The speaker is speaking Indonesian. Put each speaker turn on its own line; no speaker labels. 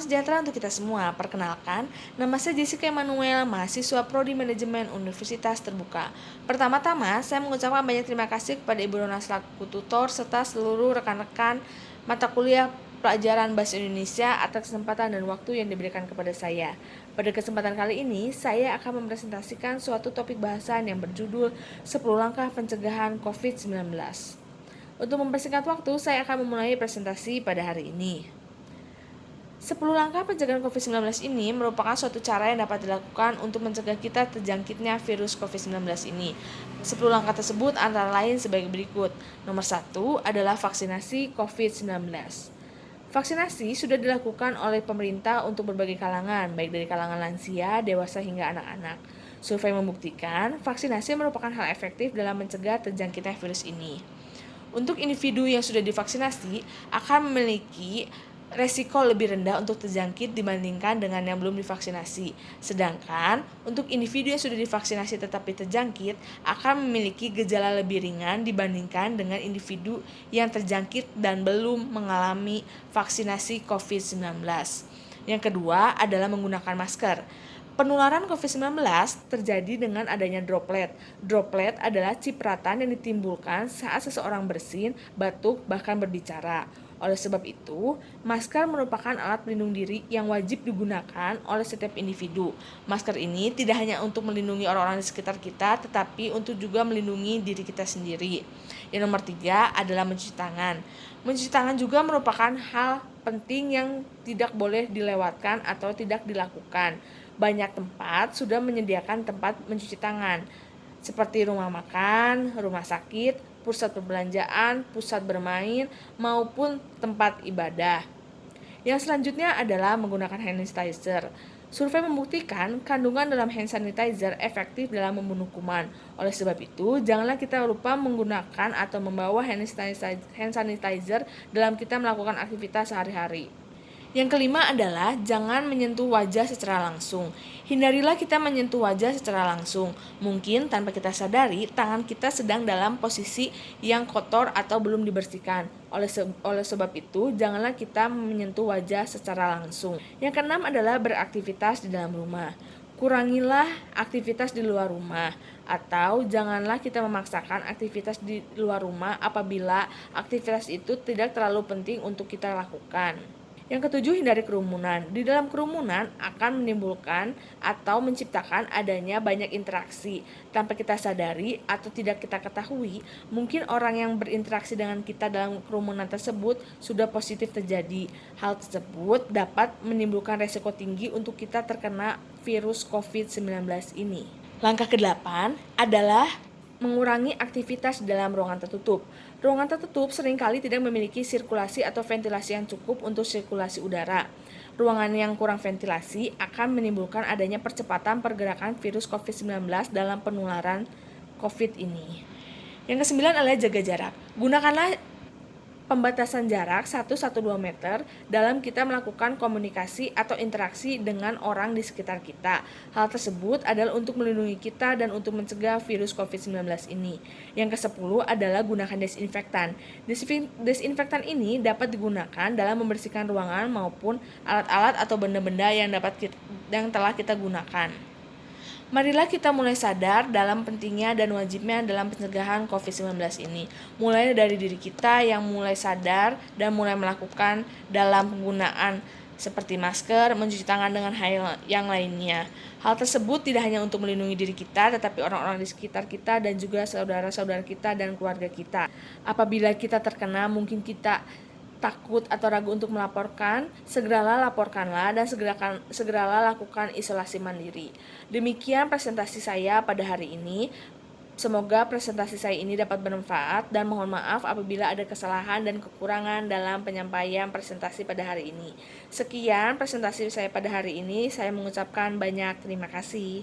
sejahtera untuk kita semua. Perkenalkan, nama saya Jessica Emanuel, mahasiswa Prodi Manajemen Universitas Terbuka. Pertama-tama, saya mengucapkan banyak terima kasih kepada Ibu Rona selaku tutor serta seluruh rekan-rekan mata kuliah pelajaran Bahasa Indonesia atas kesempatan dan waktu yang diberikan kepada saya. Pada kesempatan kali ini, saya akan mempresentasikan suatu topik bahasan yang berjudul 10 Langkah Pencegahan COVID-19. Untuk mempersingkat waktu, saya akan memulai presentasi pada hari ini. 10 langkah pencegahan COVID-19 ini merupakan suatu cara yang dapat dilakukan untuk mencegah kita terjangkitnya virus COVID-19 ini. 10 langkah tersebut antara lain sebagai berikut. Nomor 1 adalah vaksinasi COVID-19. Vaksinasi sudah dilakukan oleh pemerintah untuk berbagai kalangan, baik dari kalangan lansia, dewasa hingga anak-anak. Survei membuktikan vaksinasi merupakan hal efektif dalam mencegah terjangkitnya virus ini. Untuk individu yang sudah divaksinasi akan memiliki resiko lebih rendah untuk terjangkit dibandingkan dengan yang belum divaksinasi. Sedangkan untuk individu yang sudah divaksinasi tetapi terjangkit akan memiliki gejala lebih ringan dibandingkan dengan individu yang terjangkit dan belum mengalami vaksinasi COVID-19. Yang kedua adalah menggunakan masker. Penularan COVID-19 terjadi dengan adanya droplet. Droplet adalah cipratan yang ditimbulkan saat seseorang bersin, batuk, bahkan berbicara. Oleh sebab itu, masker merupakan alat pelindung diri yang wajib digunakan oleh setiap individu. Masker ini tidak hanya untuk melindungi orang-orang di sekitar kita, tetapi untuk juga melindungi diri kita sendiri. Yang nomor 3 adalah mencuci tangan. Mencuci tangan juga merupakan hal penting yang tidak boleh dilewatkan atau tidak dilakukan. Banyak tempat sudah menyediakan tempat mencuci tangan, seperti rumah makan, rumah sakit, pusat perbelanjaan, pusat bermain, maupun tempat ibadah. Yang selanjutnya adalah menggunakan hand sanitizer. Survei membuktikan kandungan dalam hand sanitizer efektif dalam membunuh kuman. Oleh sebab itu, janganlah kita lupa menggunakan atau membawa hand sanitizer dalam kita melakukan aktivitas sehari-hari. Yang kelima adalah jangan menyentuh wajah secara langsung. Hindarilah kita menyentuh wajah secara langsung. Mungkin tanpa kita sadari, tangan kita sedang dalam posisi yang kotor atau belum dibersihkan. Oleh sebab itu, janganlah kita menyentuh wajah secara langsung. Yang keenam adalah beraktivitas di dalam rumah. Kurangilah aktivitas di luar rumah, atau janganlah kita memaksakan aktivitas di luar rumah apabila aktivitas itu tidak terlalu penting untuk kita lakukan. Yang ketujuh, hindari kerumunan. Di dalam kerumunan akan menimbulkan atau menciptakan adanya banyak interaksi. Tanpa kita sadari atau tidak kita ketahui, mungkin orang yang berinteraksi dengan kita dalam kerumunan tersebut sudah positif terjadi. Hal tersebut dapat menimbulkan resiko tinggi untuk kita terkena virus COVID-19 ini. Langkah ke-8 adalah mengurangi aktivitas dalam ruangan tertutup. Ruangan tertutup seringkali tidak memiliki sirkulasi atau ventilasi yang cukup untuk sirkulasi udara. Ruangan yang kurang ventilasi akan menimbulkan adanya percepatan pergerakan virus COVID-19 dalam penularan COVID ini. Yang kesembilan adalah jaga jarak. Gunakanlah pembatasan jarak 1-2 meter dalam kita melakukan komunikasi atau interaksi dengan orang di sekitar kita. Hal tersebut adalah untuk melindungi kita dan untuk mencegah virus COVID-19 ini. Yang ke-10 adalah gunakan desinfektan. Desinfektan ini dapat digunakan dalam membersihkan ruangan maupun alat-alat atau benda-benda yang telah kita gunakan. Marilah kita mulai sadar dalam pentingnya dan wajibnya dalam pencegahan COVID-19 ini. Mulai dari diri kita yang mulai sadar dan mulai melakukan dalam penggunaan seperti masker, mencuci tangan dengan hal yang lainnya. Hal tersebut tidak hanya untuk melindungi diri kita, tetapi orang-orang di sekitar kita dan juga saudara-saudara kita dan keluarga kita. Apabila kita terkena, mungkin kita takut atau ragu untuk melaporkan, segeralah laporkanlah dan segeralah lakukan isolasi mandiri. Demikian presentasi saya pada hari ini. Semoga presentasi saya ini dapat bermanfaat dan mohon maaf apabila ada kesalahan dan kekurangan dalam penyampaian presentasi pada hari ini. Sekian presentasi saya pada hari ini. Saya mengucapkan banyak terima kasih.